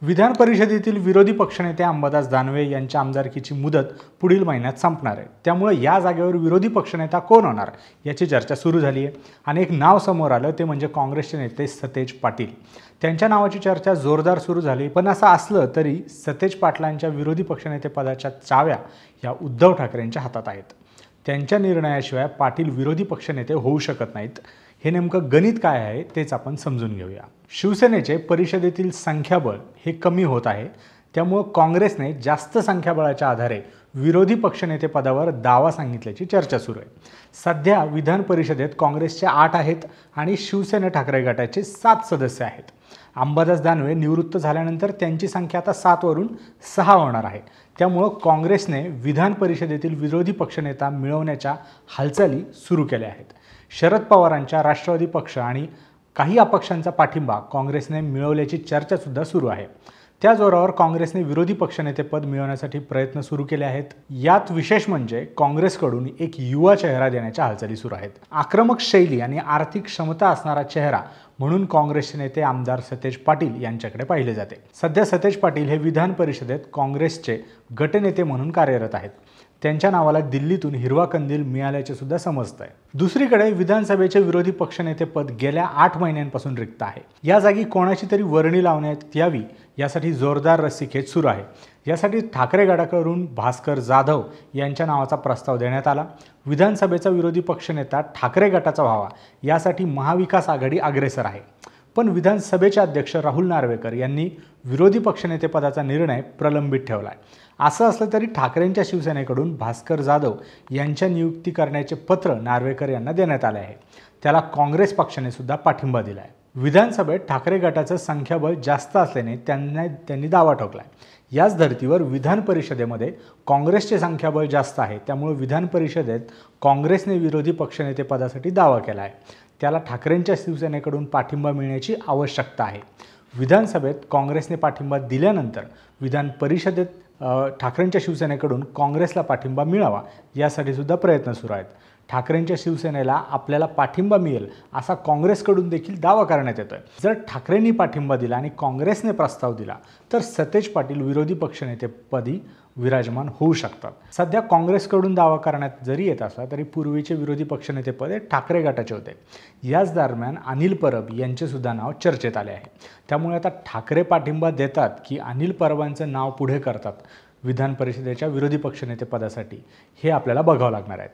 विधान परिषदेतील विरोधी पक्षनेते अंबादास दानवे यांच्या आमदारकीची मुदत पुढील महिन्यात संपणार आहे। त्यामुळे या जागेवर विरोधी पक्षनेता कोण होणार याची चर्चा सुरू झाली आहे आणि एक नाव समोर आलं ते म्हणजे काँग्रेसचे नेते सतेज पाटील। त्यांच्या नावाची चर्चा जोरदार सुरू झाली, पण असं असलं तरी सतेज पाटलांच्या विरोधी पक्षनेते पदाच्या चाव्या या उद्धव ठाकरेंच्या हातात आहेत। त्यांच्या निर्णयाशिवाय पाटील विरोधी पक्षनेते होऊ शकत नाहीत। हे नेमकं गणित काय आहे तेच आपण समजून घेऊया। शिवसेनेचे परिषदेतील संख्याबळ हे कमी होत आहे, त्यामुळे काँग्रेसने जास्त संख्याबळाच्या आधारे विरोधी पक्षनेते पदावर दावा सांगितल्याची चर्चा सुरू आहे। सध्या विधान परिषदेत काँग्रेसचे 8 आहेत आणि शिवसेना ठाकरे गटाचे 7 सदस्य आहेत। अंबादास दानवे निवृत्त झाल्यानंतर त्यांची संख्या आता 7 वरून 6 होणार आहे। त्यामुळे काँग्रेसने विधान परिषदेतील विरोधी पक्षनेता मिळवण्याच्या हालचाली सुरू केल्या आहेत। शरद पवारांच्या राष्ट्रवादी पक्ष आणि काही अपक्षांचा पाठिंबा काँग्रेसने मिळवल्याची चर्चा सुद्धा सुरू आहे। त्या जोरावर काँग्रेसने विरोधी पक्षनेतेपद मिळवण्यासाठी प्रयत्न सुरू केले आहेत। यात विशेष म्हणजे काँग्रेसकडून एक युवा चेहरा देण्याच्या हालचाली सुरू आहेत। आक्रमक शैली आणि आर्थिक क्षमता असणारा चेहरा म्हणून काँग्रेसचे नेते आमदार सतेज पाटील यांच्याकडे पाहिले जाते। सध्या सतेज पाटील हे विधान परिषदेत काँग्रेसचे गटनेते म्हणून कार्यरत आहेत। त्यांच्या नावाला दिल्लीतून हिरवा कंदील मिळाल्याचे सुद्धा समजत आहे। दुसरीकडे विधानसभेचे विरोधी पक्षनेतेपद गेल्या 8 महिन्यांपासून रिक्त आहे। या जागी कोणाची तरी वर्णी लावण्यात यावी यासाठी जोरदार रस्सीखेच सुरू आहे। यासाठी ठाकरे गटाकडून भास्कर जाधव यांच्या नावाचा प्रस्ताव देण्यात आला। विधानसभेचा विरोधी पक्षनेता ठाकरे गटाचा व्हावा यासाठी महाविकास आघाडी अग्रेसर आहे, पण विधानसभेचे अध्यक्ष राहुल नार्वेकर यांनी विरोधी पक्षनेतेपदाचा निर्णय प्रलंबित ठेवला आहे। असं असलं तरी ठाकरेंच्या शिवसेनेकडून भास्कर जाधव यांच्या नियुक्ती करण्याचे पत्र नार्वेकर यांना देण्यात आले आहे। त्याला काँग्रेस पक्षाने सुद्धा पाठिंबा दिला आहे। विधानसभेत ठाकरे गटाचं संख्याबळ जास्त असल्याने त्यांनी दावा ठोकला आहे। याच धर्तीवर विधान परिषदेमध्ये काँग्रेसचे संख्याबळ जास्त आहे, त्यामुळे विधान परिषदेत काँग्रेसने विरोधी पक्षनेतेपदासाठी दावा केला आहे। त्याला ठाकरेंच्या शिवसेनेकडून पाठिंबा मिळण्याची आवश्यकता आहे। विधानसभेत काँग्रेसने पाठिंबा दिल्यानंतर विधान परिषदेत ठाकरेंच्या शिवसेनेकडून काँग्रेसला पाठिंबा मिळावा यासाठी सुद्धा प्रयत्न सुरू आहेत। ठाकरेंच्या शिवसेनेला आपल्याला पाठिंबा मिळेल असा काँग्रेसकडून देखील दावा करण्यात येतोय। जर ठाकरेंनी पाठिंबा दिला आणि काँग्रेसने प्रस्ताव दिला तर सतेज पाटील विरोधी पक्षनेतेपदी विराजमान होऊ शकतात। सध्या काँग्रेसकडून दावा करण्यात जरी येत असला तरी पूर्वीचे विरोधी पक्षनेतेपद हे ठाकरे गटाचे होते। याच दरम्यान अनिल परब यांचे सुद्धा नाव चर्चेत आले आहे। त्यामुळे आता ठाकरे पाठिंबा देतात की अनिल परबांचं नाव पुढे करतात विधान परिषदेच्या विरोधी पक्षनेतेपदासाठी हे आपल्याला बघावं लागणार आहे।